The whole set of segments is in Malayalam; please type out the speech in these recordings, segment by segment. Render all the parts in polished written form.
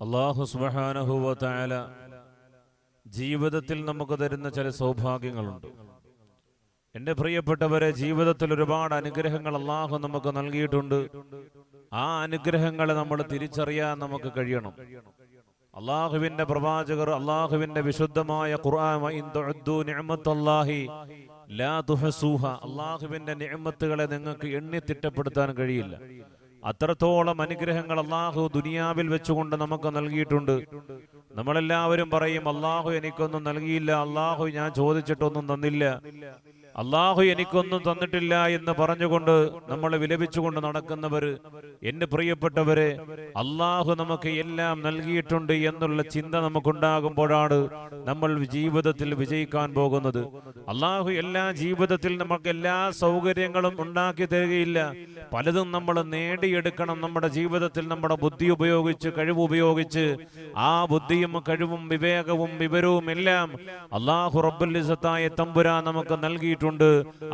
അല്ലാഹു സുബ്ഹാനഹു വ തആല ജീവിതത്തിൽ നമുക്ക് തരുന്ന ചില സൗഭാഗ്യങ്ങളുണ്ട്. എൻ്റെ പ്രിയപ്പെട്ടവരെ, ജീവിതത്തിൽ ഒരുപാട് അനുഗ്രഹങ്ങൾ അല്ലാഹു നമുക്ക് നൽകിയിട്ടുണ്ട്. ആ അനുഗ്രഹങ്ങളെ നമ്മൾ തിരിച്ചറിയാൻ നമുക്ക് കഴിയണം. അല്ലാഹുവിൻ്റെ പ്രവാചകർ, അല്ലാഹുവിൻ്റെ വിശുദ്ധമായ ഖുർആൻ, വഇൻ തുഅദ്ദു നിഅമത്തല്ലാഹി ലാ തുഹ്സൂഹ, അല്ലാഹുവിൻ്റെ നിഅമത്തുകളെ നിങ്ങൾക്ക് എണ്ണി തിട്ടപ്പെടുത്താൻ കഴിയില്ല. അത്രത്തോളം അനുഗ്രഹങ്ങൾ അല്ലാഹു ദുനിയാവിൽ വെച്ചുകൊണ്ട് നമുക്ക് നൽകിയിട്ടുണ്ട്. നമ്മളെല്ലാവരും പറയും, അല്ലാഹു എനിക്കൊന്നും നൽകിയില്ല, അല്ലാഹു ഞാൻ ചോദിച്ചിട്ടൊന്നും തന്നില്ല, അല്ലാഹു എനിക്കൊന്നും തന്നിട്ടില്ല എന്ന് പറഞ്ഞുകൊണ്ട് നമ്മൾ വിലപിച്ചുകൊണ്ട് നടക്കുന്നവർ, എൻ്റെ പ്രിയപ്പെട്ടവരെ, അല്ലാഹു നമുക്ക് എല്ലാം നൽകിയിട്ടുണ്ട് എന്നുള്ള ചിന്ത നമുക്കുണ്ടാകുമ്പോഴാണ് നമ്മൾ ജീവിതത്തിൽ വിജയിക്കാൻ പോകുന്നത്. അല്ലാഹു എല്ലാ ജീവിതത്തിൽ നമുക്ക് എല്ലാ സൗകര്യങ്ങളും ഉണ്ടാക്കി തരികയില്ല. പലതും നമ്മൾ നേടിയെടുക്കണം. നമ്മുടെ ജീവിതത്തിൽ നമ്മുടെ ബുദ്ധി ഉപയോഗിച്ച്, കഴിവ് ഉപയോഗിച്ച്, ആ ബുദ്ധിയും കഴിവും വിവേകവും വിവരവും എല്ലാം അല്ലാഹു റബ്ബുൽ ഇസ്സത്തായ തമ്പുരാൻ നമുക്ക് നൽകിയിട്ടുണ്ട്.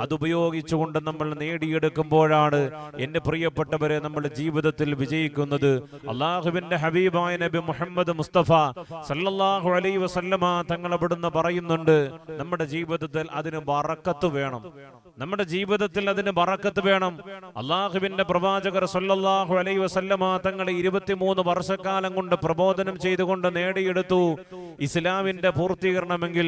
അതുപയോഗിച്ചുകൊണ്ട് നമ്മൾ നേടിയെടുക്കുമ്പോഴാണ് എൻ്റെ പ്രിയപ്പെട്ടവരെ നമ്മൾ ജീവിതത്തിൽ വിജയിക്കുന്നത്. അല്ലാഹുവിൻ്റെ ഹബീബായ നബി മുഹമ്മദ് മുസ്തഫ സല്ലല്ലാഹു അലൈഹി വസല്ലമ തങ്ങൾ അവിടുന്ന് പറയുന്നുണ്ട്, നമ്മുടെ ജീവിതത്തിൽ അതിന് ബറക്കത്ത് വേണം. നമ്മുടെ ജീവിതത്തിൽ അതിന് ബറക്കത്ത് വേണം. അല്ലാഹുവിൻ്റെ പ്രവാചകർ സല്ലല്ലാഹു അലൈഹി വസല്ലമ തങ്ങൾ 23 വർഷക്കാലം കൊണ്ട് പ്രബോധനം ചെയ്തുകൊണ്ട് നേടിയെടുത്തു ഇസ്ലാമിന്റെ പൂർത്തീകരണമെങ്കിൽ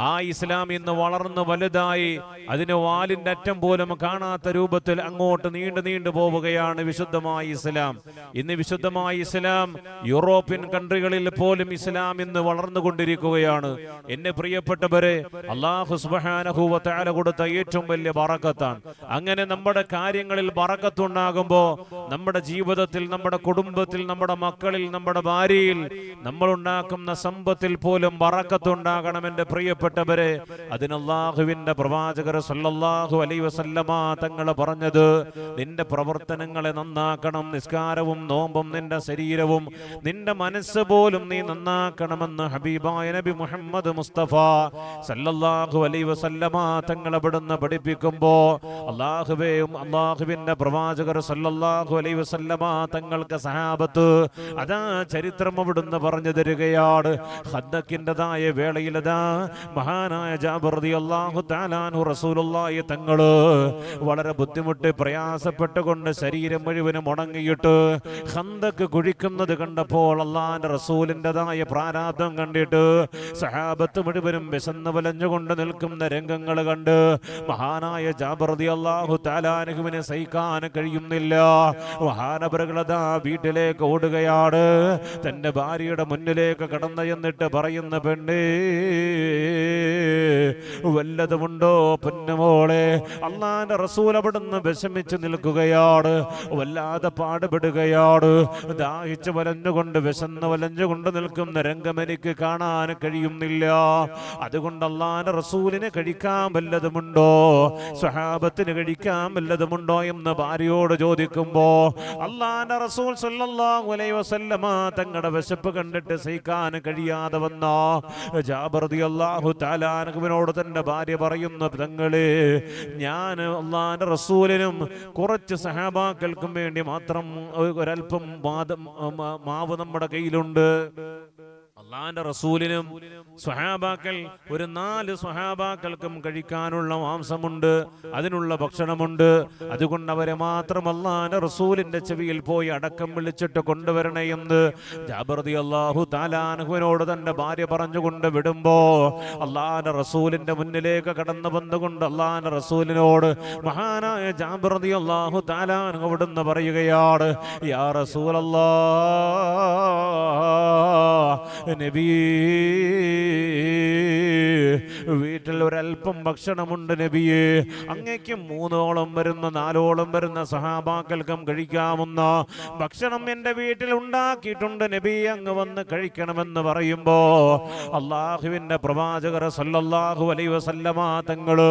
ആ ഇസ്ലാം ഇന്ന് വളർന്ന് വലുതായി അതിന് വാലിന്റെ അറ്റം പോലും കാണാത്ത രൂപത്തിൽ അങ്ങോട്ട് നീണ്ടു പോവുകയാണ് വിശുദ്ധമായ ഇസ്ലാം. ഇന്ന് വിശുദ്ധമായ ഇസ്ലാം യൂറോപ്യൻ കൺട്രികളിൽ പോലും ഇസ്ലാം ഇന്ന് വളർന്നുകൊണ്ടിരിക്കുകയാണ്. എന്നെ പ്രിയപ്പെട്ടവരെ, അല്ലാഹു സുബ്ഹാനഹു വ തആല കൊടുത്ത ഏറ്റവും വലിയ ബറക്കത്താണ്. അങ്ങനെ നമ്മുടെ കാര്യങ്ങളിൽ ബറക്കത്തുണ്ടാകുമ്പോ നമ്മുടെ ജീവിതത്തിൽ, നമ്മുടെ കുടുംബത്തിൽ, നമ്മുടെ മക്കളിൽ, നമ്മുടെ ഭാര്യയിൽ, നമ്മൾ ഉണ്ടാക്കുന്ന സമ്പത്തിൽ പോലും ബറക്കത്തുണ്ടാകണം. എൻ്റെ പ്രിയപ്പെട്ടവരെ, അതിന് അല്ലാഹുവിൻ്റെ പ്രവാചകർ സല്ലല്ലാഹു അലൈഹി വസല്ലമ തങ്ങൾ പറഞ്ഞത്, നിന്റെ പ്രവർത്തനങ്ങളെ നന്നാക്കണം, നിസ്കാരവും നോമ്പും നിന്റെ ശരീരവും നിന്റെ മനസ്സ് പോലും നീ നന്നാക്കണമെന്ന് ഹബീബായ നബി മുഹമ്മദ് മുസ്തഫ സല്ലല്ലാഹു അലൈഹി വസല്ലമ തങ്ങൾ അവിടുന്ന് പഠിപ്പിക്കുമ്പോ അല്ലാഹുവേയും അല്ലാഹുവിൻ്റെ പ്രവാചകർ സല്ലല്ലാഹു അലൈഹി വസല്ലമ തങ്ങൾക്ക് സഹാബത്ത് അതാ ചരിത്രം അവിടുന്ന് പറഞ്ഞു തരികയാണ്. ഖദ്ദക്കിൻ്റെതായ വേളയിലതാ മഹാനായ ജാബിർ റളിയല്ലാഹു തആല അൻഹു റസൂലുള്ളാഹി തങ്ങള് വളരെ ബുദ്ധിമുട്ടി പ്രയാസപ്പെട്ടുകൊണ്ട് ശരീരം മുഴുവനും ഉണങ്ങിയിട്ട് ഖന്ദക്ക് കുഴിക്കുന്നത് കണ്ടപ്പോൾ അല്ലാഹുവിൻ്റെ റസൂലിൻ്റെതായ പ്രാരാബ്ധം കണ്ടിട്ട് സഹാബത്ത് മുഴുവനും വിശന്ന് വലഞ്ഞുകൊണ്ട് നിൽക്കുന്ന രംഗങ്ങൾ കണ്ട് മഹാനായ ജാബിർ റളിയല്ലാഹു തആല അൻഹുവിനെ സഹിക്കാൻ കഴിയുന്നില്ല. മഹാനവറുകളതാ വീട്ടിലേക്ക് ഓടുകയാണ്. തന്റെ ഭാര്യയുടെ മുന്നിലേക്ക് കടന്നു ചെന്നിട്ട് പറയുന്ന, പെണ്ണേ, വല്ലതുമുണ്ടോ പൊന്നുമോളെ? അല്ലാഹുവിൻ്റെ റസൂൽ അവിടുന്ന് വിഷമിച്ച് നിൽക്കുകയാണ്, വല്ലാതെ പാടുപെടുകയാണ്. ദാഹിച്ച് വലഞ്ഞുകൊണ്ട്, വിശന്ന് വലഞ്ഞുകൊണ്ട് നിൽക്കുന്ന രംഗം എനിക്ക് കാണാൻ കഴിയുന്നില്ല. അതുകൊണ്ട് അല്ലാഹുവിൻ്റെ റസൂലിന് കഴിക്കാൻ വല്ലതുമുണ്ടോ, സ്വഹാബത്തിന് കഴിക്കാൻ വല്ലതുമുണ്ടോ എന്ന് ഭാര്യയോട് ചോദിക്കുമ്പോ അല്ലാഹുവിൻ്റെ റസൂൽ സല്ലല്ലാഹു അലൈഹി വസല്ലമ തങ്ങളുടെ വിശപ്പ് കണ്ടിട്ട് സഹിക്കാൻ കഴിയാതെ വന്ന ജാബിർ റളിയല്ലാഹു തആല അൻഹുവിനോട് തന്റെ ഭാര്യ പറയുന്നു, തങ്ങളെ, ഞാൻ അല്ലാഹുവിൻ്റെ റസൂലിനും കുറച്ച് സഹാബാക്കൾക്കും വേണ്ടി മാത്രം ഒരൽപ്പം മാവ് നമ്മുടെ കയ്യിലുണ്ട്. അല്ലാഹുവിൻ്റെ റസൂലിനും സ്വഹാബാക്കൾ, ഒരു 4 സ്വഹാബാക്കൾക്കും കഴിക്കാനുള്ള മാംസമുണ്ട്, അതിനുള്ള ഭക്ഷണമുണ്ട്. അതുകൊണ്ട് അവരെ മാത്രം അല്ലാഹുവിൻ്റെ റസൂലിന്റെ ചെവിയിൽ പോയി അടക്കം വിളിച്ചിട്ട് കൊണ്ടുവരണേ എന്ന് ജാബിർ റളിയല്ലാഹു തആല അൻഹുവിനോട് തന്റെ ഭാര്യ പറഞ്ഞുകൊണ്ട് വിടുമ്പോ അല്ലാഹുവിൻ്റെ റസൂലിന്റെ മുന്നിലേക്ക് കടന്നു വന്നുകൊണ്ട് അല്ലാഹുവിൻ്റെ റസൂലിനോട് മഹാനായ ജാബിർ റളിയല്ലാഹു തആല അൻഹു അവിടുന്ന് പറയുകയാണ്, യാ റസൂലല്ലാഹ്, നബിയേ, വീട്ടിൽ ഒരൽപ്പം ഭക്ഷണമുണ്ട് നബിയേ. അങ്ങേക്കും 3ഓളം വരുന്ന 4ഓളം വരുന്ന സഹാബാക്കൾക്കും കഴിക്കാവുന്ന ഭക്ഷണം എൻ്റെ വീട്ടിൽ ഉണ്ടാക്കിയിട്ടുണ്ട് നബി, അങ്ങ് വന്ന് കഴിക്കണമെന്ന് പറയുമ്പോ അല്ലാഹുവിൻ്റെ പ്രവാചകർ സല്ലല്ലാഹു അലൈഹി വസല്ലമ തങ്ങള്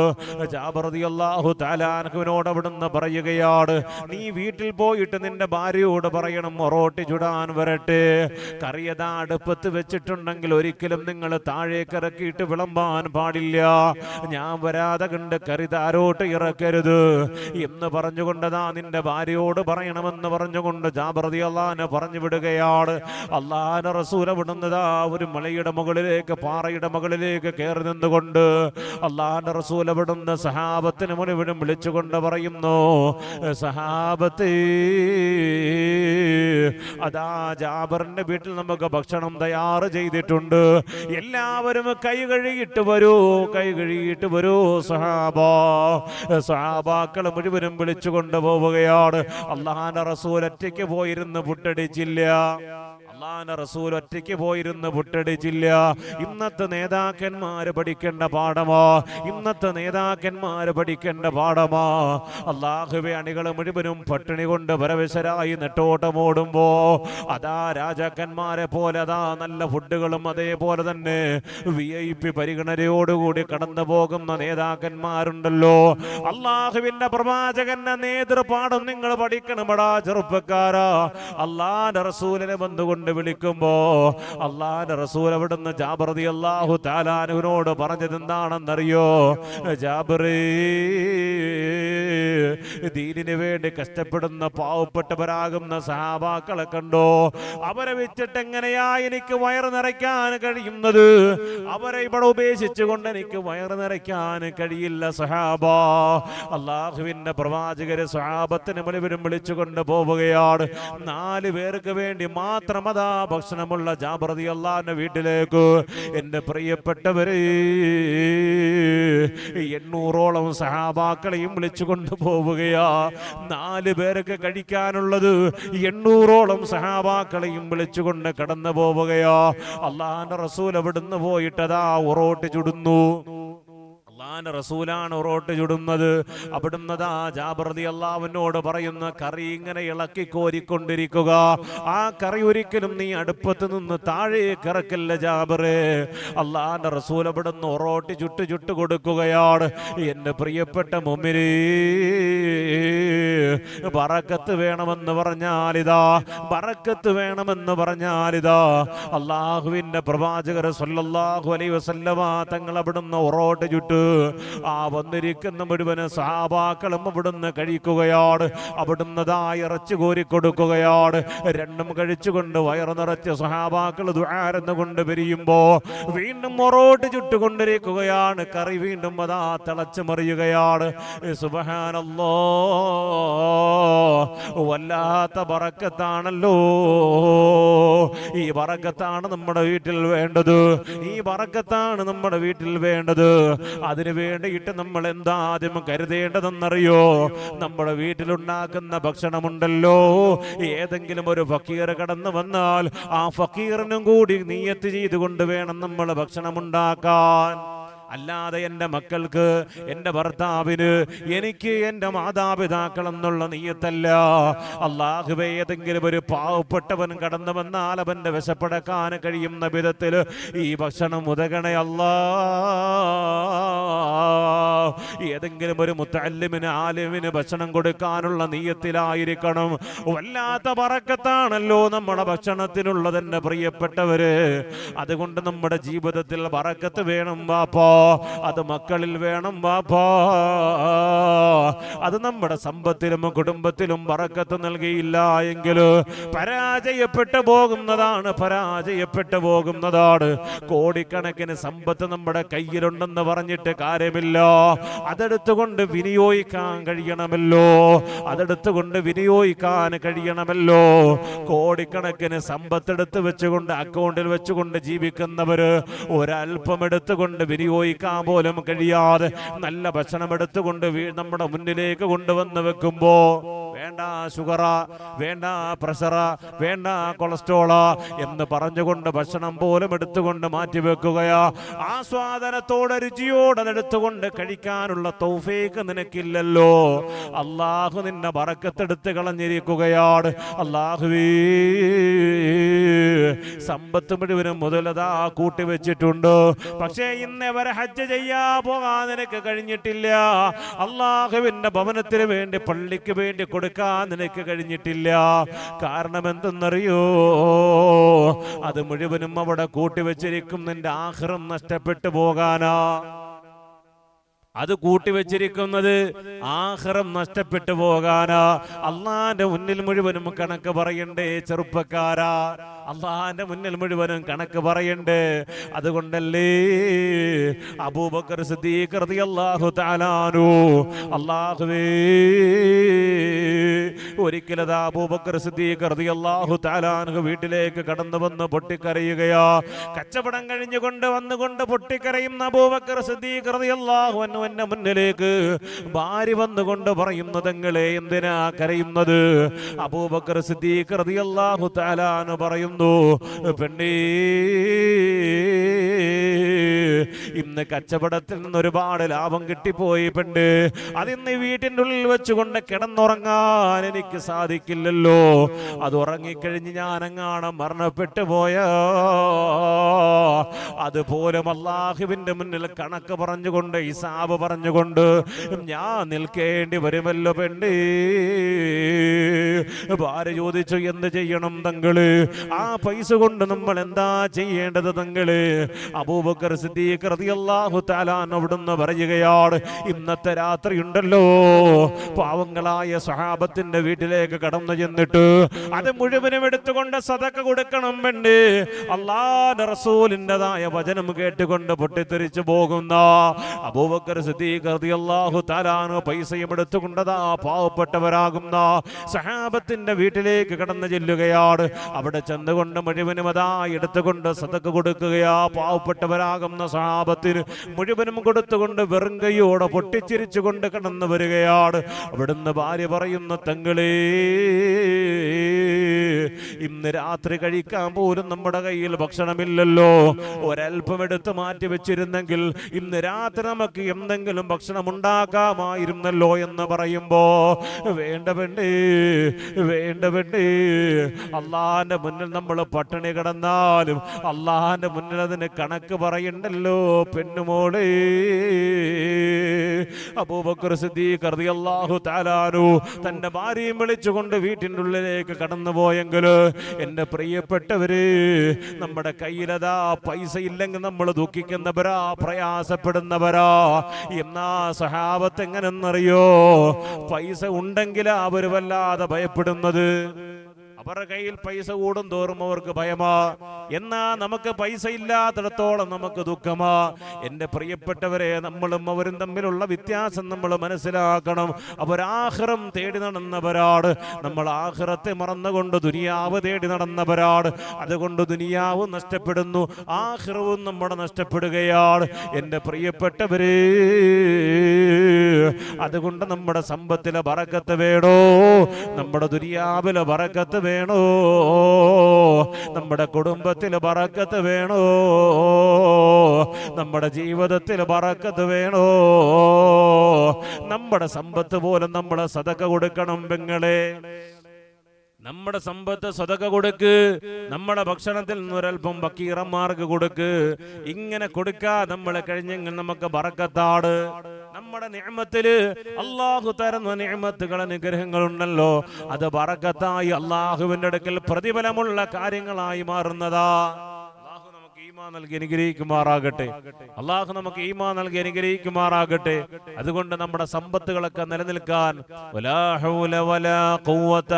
ജാബിർ റളിയല്ലാഹു തആല അൻഹുവിനോട് അവിടുന്ന് പറയുകയാണ്, നീ വീട്ടിൽ പോയിട്ട് നിന്റെ ഭാര്യയോട് പറയണം, ഒറോട്ടി ചുടാൻ വരട്ടെ. കറിയതാ അടുപ്പത്ത് വെച്ചിട്ടുണ്ടെങ്കിൽ ഒരിക്കലും നിങ്ങൾ താഴേക്ക് ഇറക്കിയിട്ട് വിളമ്പാൻ പാടില്ല. ഞാൻ വരാതെ കണ്ട് കറി താരോട്ട് ഇറക്കരുത് എന്ന് പറഞ്ഞുകൊണ്ടതാ നിന്റെ ഭാര്യയോട് പറയണമെന്ന് പറഞ്ഞുകൊണ്ട് ജാബിർ റളിയല്ലാഹു അൻഹു പറഞ്ഞു വിടുകയാണ്. അല്ലാഹുവിന്റെ റസൂൽ അവിടുന്നതാ ഒരു മലയുടെ മുകളിലേക്ക്, പാറയുടെ മുകളിലേക്ക് കയറി നിന്നുകൊണ്ട് അല്ലാഹുവിന്റെ റസൂൽ അവിടുന്ന് സഹാബത്തിന് മുഴുവനും വിളിച്ചുകൊണ്ട് പറയുന്നു, സഹാബത്തേ, അതാ ജാബിറിന്റെ വീട്ടിൽ നമുക്ക് ഭക്ഷണം തയ്യാർ ചെയ്തിട്ടുണ്ട്, എല്ലാവരും കൈ കഴുകിയിട്ട് വരൂ, കൈ കഴുകിയിട്ട് വരൂ സഹാബാ. സഹാബാക്കൾ മുഴുവനും വിളിച്ചു കൊണ്ടുപോവുകയാണ്. അല്ലാഹുവിന്റെ റസൂൽ ഒറ്റയ്ക്ക് പോയിരുന്ന് പുട്ടടിച്ചില്ല. അല്ലാഹുവിന്റെ റസൂൽ ഒറ്റയ്ക്ക് പോയിരുന്ന് പുട്ടടിച്ചില്ല. ഇന്നത്തെ നേതാക്കന്മാര് പഠിക്കേണ്ട പാഠമാ, ഇന്നത്തെ നേതാക്കന്മാര് പഠിക്കേണ്ട പാഠമാ. അല്ലാഹുവേ, അണികൾ മുഴുവനും പട്ടിണി കൊണ്ട് പരവശരായി നെട്ടോട്ടമോടുമ്പോ അതാ രാജാക്കന്മാരെ പോലെ അതാ നല്ല ഫുഡുകളും അതേപോലെ തന്നെ VIP പരിഗണനയോടുകൂടി കടന്നു പോകുന്ന നേതാക്കന്മാരുണ്ടല്ലോ. അല്ലാഹുവിന്റെ പ്രവാചകന്റെ നേതൃപാഠം നിങ്ങൾ പഠിക്കണമടാ ചെറുപ്പക്കാരാ. അല്ലാഹുവിന്റെ റസൂലിനെ വന്നുകൊണ്ട് വിളിക്കുമ്പോ അല്ലാഹുവിന്റെ റസൂൽ അവിടുന്ന് ജാബിർ റളിയല്ലാഹു തആല അൻഹുവിനോട് പറഞ്ഞത് എന്താണെന്നറിയോ? ജാബിറേ, ദീനിന് വേണ്ടി കഷ്ടപ്പെടുന്ന പാവപ്പെട്ടവരാകുന്ന സഹാബാക്കളെ കണ്ടോ? അവരെ വെച്ചിട്ട് എങ്ങനെയാ എനിക്ക് വയറ് നിറയ്ക്കാൻ കഴിയുന്നത്? അവരെ ഇവിടെ ഉപേക്ഷിച്ചുകൊണ്ട് എനിക്ക് വയറ് നിറയ്ക്കാൻ കഴിയില്ല സഹാബാ. അല്ലാഹുവിന്റെ പ്രവാചകര് സഹാബത്തിന് മുഴുവനും വിളിച്ചുകൊണ്ട് പോവുകയാണ്. 4 പേർക്ക് വേണ്ടി മാത്രം അതാ ഭക്ഷണമുള്ള ജാബിർ റളിയല്ലാഹു അൻഹു വീട്ടിലേക്ക്. എന്റെ പ്രിയപ്പെട്ടവരെ, 800ഓളം സഹാബാക്കളെയും വിളിച്ചുകൊണ്ട് പോവുകയാ. 4 പേർക്ക് കഴിക്കാനുള്ളത് 800ഓളം സഹാബാക്കളെയും വിളിച്ചുകൊണ്ട് കടന്നു പോവുകയാ. അല്ലാഹുവിന്റെ റസൂൽ അവിടുന്ന് പോയിട്ടതാ ഉറോട്ട് ചുടുന്നു. അല്ലാഹുവിന്റെ റസൂലാണ് ഉറോട്ട് ചുടുന്നത്. അവിടുന്നതാ ജാബിർ റളിയല്ലാഹു അൻഹുവോട് പറയുന്ന, കറി ഇങ്ങനെ ഇളക്കി കോരിക്കൊണ്ടിരിക്കുക, ആ കറി ഒരിക്കലും നീ അടുപ്പത്ത് നിന്ന് താഴേക്ക് ഇറക്കല്ല ജാബിറേ. അല്ലാഹുവിന്റെ റസൂൽ അവിടുന്ന് ഉറോട്ട് ചുട്ട് കൊടുക്കുകയാണ്. എന്റെ പ്രിയപ്പെട്ട മുഅ്മിനീ, ബറക്കത്ത് വേണമെന്ന് പറഞ്ഞാലിതാ, ബറക്കത്ത് വേണമെന്ന് പറഞ്ഞാലിതാ അല്ലാഹുവിന്റെ പ്രവാചകർ സ്വല്ലല്ലാഹു അലൈഹി വസല്ലമ തങ്ങൾ അവിടുന്ന് ഉറോട്ട് ചുട്ട് ആ വന്നിരിക്കുന്ന മുഴുവൻ സഹാബാക്കളും അവിടുന്ന് കഴിക്കുകയാണ്. അവിടുന്നതാ ഇറച്ചി കോരി കൊടുക്കുകയാണ്. രണ്ടും കഴിച്ചുകൊണ്ട് വയറ് നിറച്ച് സഹാബാക്കൾ ദുആരെന്നുകൊണ്ട് പിരിയുമ്പോ വീണ്ടും ഒറോട്ട് ചുട്ടുകൊണ്ടിരിക്കുകയാണ്. കറി വീണ്ടും അതാ തിളച്ചു മറിയുകയാണ്. സുബ്ഹാനല്ലാഹ്, വല്ലാത്ത ബറക്കത്താണല്ലോ. ഈ ബറക്കത്താണ് നമ്മുടെ വീട്ടിൽ വേണ്ടത്, ഈ ബറക്കത്താണ് നമ്മുടെ വീട്ടിൽ വേണ്ടത്. അതിനു വേണ്ടിയിട്ട് നമ്മൾ എന്താ ആദ്യം കരുതേണ്ടതെന്നറിയോ? നമ്മുടെ വീട്ടിലുണ്ടാക്കുന്ന ഭക്ഷണമുണ്ടല്ലോ, ഏതെങ്കിലും ഒരു ഫക്കീർ കടന്നു വന്നാൽ ആ ഫക്കീറിനും കൂടി നിയ്യത്ത് ചെയ്തുകൊണ്ട് വേണം നമ്മൾ ഭക്ഷണം ഉണ്ടാക്കാൻ. അല്ലാതെ എൻ്റെ മക്കൾക്ക്, എൻ്റെ ഭർത്താവിന്, എനിക്ക്, എൻ്റെ മാതാപിതാക്കൾ എന്നുള്ള നിയ്യത്തല്ല. അല്ലാഹുവേ, ഏതെങ്കിലും ഒരു പാവപ്പെട്ടവൻ കടന്നു വന്നാൽ അവൻ്റെ വിശപ്പടക്കാൻ കഴിയുന്ന വിധത്തിൽ ഈ ഭക്ഷണം ഉതകണേ അല്ലാ. ഏതെങ്കിലും ഒരു മുത്തഅല്ലിമിന്, ആലിമിന് ഭക്ഷണം കൊടുക്കാനുള്ള നിയ്യത്തിലായിരിക്കണം. വല്ലാത്ത ബറക്കത്താണല്ലോ നമ്മുടെ ഭക്ഷണത്തിനുള്ളതെന്റെ പ്രിയപ്പെട്ടവര്. അതുകൊണ്ട് നമ്മുടെ ജീവിതത്തിൽ ബറക്കത്ത് വേണം വാപ്പാ, അത് മക്കളിൽ വേണം വാപ്പാ. അത് നമ്മുടെ സമ്പത്തിലും കുടുംബത്തിലും ബറക്കത്ത് നൽകിയില്ല എങ്കിൽ പരാജയപ്പെട്ടു പോകുന്നതാണ്, പരാജയപ്പെട്ടു പോകുന്നതാണ്. കോടിക്കണക്കിന് സമ്പത്ത് നമ്മുടെ കയ്യിലുണ്ടെന്ന് പറഞ്ഞിട്ട് കാര്യമില്ല. അതെടുത്തുകൊണ്ട് വിനിയോഗിക്കാൻ കഴിയണമല്ലോ, അതെടുത്തുകൊണ്ട് വിനിയോഗിക്കാൻ കഴിയണമല്ലോ. കോടിക്കണക്കിന് സമ്പത്തെടുത്ത് വെച്ചുകൊണ്ട് അക്കൗണ്ടിൽ വെച്ചുകൊണ്ട് ജീവിക്കുന്നവര് ഒരൽപ്പം എടുത്തുകൊണ്ട് വിനിയോഗിക്കാൻ പോലും കഴിയാതെ നല്ല ഭക്ഷണം എടുത്തുകൊണ്ട് നമ്മുടെ മുന്നിലേക്ക് കൊണ്ടുവന്ന് വെക്കുമ്പോ വേണ്ട ഷുഗറ, വേണ്ട പ്രഷറ, വേണ്ട കൊളസ്ട്രോള എന്ന് പറഞ്ഞുകൊണ്ട് ഭക്ഷണം പോലും എടുത്തുകൊണ്ട് മാറ്റിവെക്കുകയാ. ആസ്വാദനത്തോടെ രുചിയോടെ അതെടുത്തുകൊണ്ട് കഴിക്കാനുള്ള തൗഫീഖ് നിനക്കില്ലല്ലോ. അല്ലാഹു നിന്നെ ബറക്കത്തെടുത്ത് കളഞ്ഞിരിക്കുകയാണ്. അല്ലാഹുവേ, സമ്പത്ത് മുഴുവനും മുതലതാ കൂട്ടിവെച്ചിട്ടുണ്ട്, പക്ഷേ ഇന്നേ വരെ ഹജ്ജ് ചെയ്യാ പോകാൻ നിനക്ക് കഴിഞ്ഞിട്ടില്ല. അല്ലാഹുവിന്റെ ഭവനത്തിന് വേണ്ടി, പള്ളിക്ക് വേണ്ടി കൊടുക്കാൻ നിനക്ക് കഴിഞ്ഞിട്ടില്ല. കാരണം എന്തെന്നറിയോ? അത് മുഴുവനും അവിടെ കൂട്ടിവെച്ചിരിക്കും നിന്റെ ആഖിറം നഷ്ടപ്പെട്ടു പോകാനാ. അത് കൂട്ടിവെച്ചിരിക്കുന്നത് ആഖിറം നഷ്ടപ്പെട്ടു പോകാനാ. അള്ളാന്റെ മുന്നിൽ മുഴുവനും കണക്ക് പറയണ്ടേ ചെറുപ്പക്കാരാ, അള്ളാന്റെ മുന്നിൽ മുഴുവനും കണക്ക് പറയണ്ടേ. അതുകൊണ്ടല്ലേ അബൂബക്കർ സിദ്ദീഖ് റളിയല്ലാഹു തആല അൻഹു, അല്ലാഹുവേ, ഒരിക്കലതാ അബൂബക്കർ സിദ്ദീഖ് റളിയല്ലാഹു തആല അൻഹു വീട്ടിലേക്ക് കടന്നു വന്ന് പൊട്ടിക്കരയുകയാ. കച്ചവടം കഴിഞ്ഞുകൊണ്ട് വന്നുകൊണ്ട് പൊട്ടിക്കരയുന്ന അബൂബക്കർ സിദ്ദീഖ് റളിയല്ലാഹു അൻഹു എന്റെ മുന്നിലേക്ക് ഭാര്യ വന്നുകൊണ്ട് പറയുന്നു, തങ്ങളെ എന്തിനാ കരയുന്നത്? അബൂബക്കർ സിദ്ദീഖ് റളിയല്ലാഹു തആല അൻഹു പറയുന്നു, പെണ്ണേ, ഇന്ന് കച്ചവടത്തിൽ നിന്ന് ഒരുപാട് ലാഭം കിട്ടിപ്പോയി പെണ്ണ്, അതിന്ന് വീട്ടിൻ്റെ ഉള്ളിൽ വെച്ചുകൊണ്ട് കിടന്നുറങ്ങാൻ എനിക്ക് സാധിക്കില്ലല്ലോ. അത് ഉറങ്ങിക്കഴിഞ്ഞ് ഞാനെങ്ങാണ് മരണപ്പെട്ടു പോയാ അതുപോലും അല്ലാഹുവിന്റെ മുന്നിൽ കണക്ക് പറഞ്ഞുകൊണ്ട് ഹിസാബ് പറഞ്ഞുകൊണ്ട് ഞാൻ നിൽക്കേണ്ടി വരുമല്ലോ പെണ്ണ്. ഭാര്യ ചോദിച്ചു, എന്ത് ചെയ്യണം തങ്ങള്? ആ പൈസ കൊണ്ട് നമ്മൾ എന്താ ചെയ്യേണ്ടത് തങ്ങള്? അബൂബക്കർ സിദ്ദീഖ് റളിയല്ലാഹു തആല അവിടുന്ന് പറയുകയാണ്, ഇന്നത്തെ രാത്രി ഉണ്ടല്ലോ, പാവങ്ങളായ സഹാബത്തിന്റെ വീട്ടിലേക്ക് കടന്നു ചെന്നിട്ട് അത് മുഴുവനും എടുത്തുകൊണ്ട് സദഖ കൊടുക്കണം പെണ്ണ്. അല്ലാഹുവിന്റെ റസൂലിന്റേതായ വചനം കേട്ടുകൊണ്ട് പൊട്ടിത്തെറിച്ചു പോകുന്ന അബൂബക്കർ സിദ്ദീഖ് റളിയല്ലാഹു തആല പൈസയും എടുത്തുകൊണ്ടതാ പാവപ്പെട്ടവരാകുന്ന സഹാബത്തിന്റെ വീട്ടിലേക്ക് കടന്നു ചെല്ലുകയാണ്. അവിടെ ചെന്നുകൊണ്ട് മുഴുവനും അതാ എടുത്തുകൊണ്ട് സദഖ കൊടുക്കുകയാ. പാവപ്പെട്ടവരാകുന്ന സഹാബത്തിന് മുഴുവനും കൊടുത്തുകൊണ്ട് വെറും കൈയോടെ പൊട്ടിച്ചിരിച്ചുകൊണ്ട് കടന്നു വരികയാണ്. അവിടുന്ന് ഭാര്യ പറയുന്ന, തങ്ങളേ, ഇന്ന് രാത്രി കഴിക്കാൻ പോലും നമ്മുടെ കയ്യിൽ ഭക്ഷണമില്ലല്ലോ, ഒരൽപ്പം എടുത്ത് മാറ്റി വെച്ചിരുന്നെങ്കിൽ ഇന്ന് രാത്രി നമുക്ക് എന്തെങ്കിലും ഭക്ഷണം ഉണ്ടാക്കാമായിരുന്നല്ലോ എന്ന് പറയുമ്പോ, വേണ്ട പെണ്ണേ, വേണ്ട പെണ്ണേ, അള്ളാന്റെ മുന്നിൽ നമ്മൾ പട്ടിണി കിടന്നാലും അള്ളാന്റെ മുന്നിൽ അതിന് കണക്ക് പറയണ്ടല്ലോ പെണ്ണുമോളെ. അബൂബക്കർ സിദ്ദീഖ് റളിയല്ലാഹു തആല അൻഹു തന്റെ ഭാര്യയും വിളിച്ചുകൊണ്ട് വീട്ടിൻ്റെ ഉള്ളിലേക്ക് കടന്നു പോയെങ്കിൽ, എന്റെ പ്രിയപ്പെട്ടവര്, നമ്മുടെ കയ്യിലതാ പൈസ ഇല്ലെങ്കിൽ നമ്മൾ ദുഃഖിക്കുന്നവരാ, പ്രയാസപ്പെടുന്നവരാ. എന്നാ സഹാബത്ത് എങ്ങനെന്നറിയോ? പൈസ ഉണ്ടെങ്കിൽ അവർ വല്ലാതെ ഭയപ്പെടുന്നത്. അവരുടെ കയ്യിൽ പൈസ കൂടും തോറും അവർക്ക് ഭയമാ. എന്നാ നമുക്ക് പൈസ ഇല്ലാത്തിടത്തോളം നമുക്ക് ദുഃഖമാ. എന്റെ പ്രിയപ്പെട്ടവരെ, നമ്മളും അവരും തമ്മിലുള്ള വ്യത്യാസം നമ്മൾ മനസ്സിലാക്കണം. അവർ ആഖിറം തേടി നടന്നവരാണ്, നമ്മൾ ആഖിറത്തെ മറന്നുകൊണ്ട് ദുനിയാവ് തേടി നടന്നവരാണ്. അതുകൊണ്ട് ദുനിയാവും നഷ്ടപ്പെടുന്നു, ആഖിറവും നമ്മുടെ നഷ്ടപ്പെടുകയാണ്. എന്റെ പ്രിയപ്പെട്ടവരെ, അതുകൊണ്ട് നമ്മുടെ സമ്പത്തിലെ ബറക്കത്ത് വേണോ, നമ്മുടെ ദുനിയാവിലെ ബറക്കത്ത് വേണോ, നമ്മുടെ കുടുംബത്തിൽ ബറക്കത്ത് വേണോ, നമ്മുടെ ജീവിതത്തിൽ ബറക്കത്ത് വേണോ, നമ്മുടെ സമ്പത്ത് പോലും നമ്മൾ സദഖ കൊടുക്കണം പെങ്ങളെ. നമ്മുടെ സമ്പത്ത് സദഖ കൊടുക്ക്, നമ്മുടെ ഭക്ഷണത്തിൽ നിന്നൊരൽപ്പം ഫക്കീറന്മാർക്ക് കൊടുക്ക്. ഇങ്ങനെ കൊടുക്കാ നമ്മൾ കഴിഞ്ഞെങ്കിൽ നമുക്ക് ബറക്കത്താണ്. നമ്മുടെ നിഅമത്തില് അല്ലാഹു തരുന്ന നിഅമത്തുകൾ, അനുഗ്രഹങ്ങളുണ്ടല്ലോ, അത് ബറക്കത്തായി അല്ലാഹുവിന്റെ അടുക്കൽ പ്രതിഫലമുള്ള കാര്യങ്ങളായി മാറുന്നതാ. അല്ലാഹു നമുക്ക് ഈമാൻ നൽകി അനുഗ്രഹിക്കുമാറാകട്ടെ. അല്ലാഹു നമുക്ക് ഈമാൻ നൽകി അനുഗ്രഹിക്കുമാറാകട്ടെ. അതുകൊണ്ട് നമ്മുടെ സമ്പത്തുകളൊക്കെ നിലനിൽക്കാൻ വലാ ഹൗല വലാ ഖുവത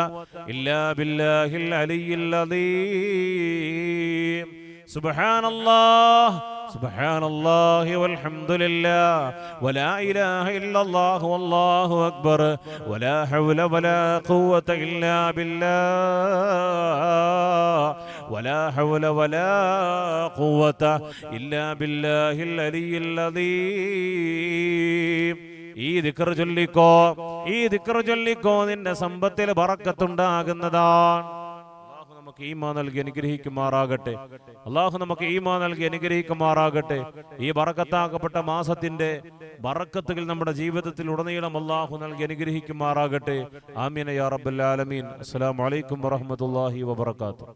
ഇല്ലാ ബില്ലാഹിൽ അലിയിൽ അദീം. സുബ്ഹാനല്ലാഹ് സുബ്ഹാനല്ലാഹി വൽഹംദുലില്ലാഹ് വലാ ഇലാഹ ഇല്ലല്ലാഹു വല്ലാഹു അക്ബർ വലാ ഹൗല വലാ ഖുവത ഇല്ലാ ബില്ലാഹ് വലാ ഹൗല വലാ ഖുവത ഇല്ലാ ബില്ലാഹിൽ അലിയിൽ അദീം. ഈ ദിക്ർ ചൊല്ലിക്കോ, ഈ ദിക്ർ ചൊല്ലിക്കോ, നിന്റെ സമ്പത്തിൽ ബറക്കത്തുണ്ടാകുന്നതാണ്. നമുക്ക് ഈമാൻ നൽകി അനുഗ്രഹിക്കുമാറാകട്ടെ. അല്ലാഹു നമുക്ക് ഈമാൻ നൽകി അനുഗ്രഹിക്കുമാറാകട്ടെ. ഈ ബറക്കത്താക്കപ്പെട്ട മാസത്തിന്റെ ബറക്കത്തുകൾ നമ്മുടെ ജീവിതത്തിൽ ഉടനീളം അല്ലാഹു നൽകി അനുഗ്രഹിക്കുമാറാകട്ടെ. ആമീൻ യാ റബ്ബൽ ആലമീൻ. അസ്സലാമു അലൈക്കും വറഹ്മത്തുള്ളാഹി വബറകാതുഹു.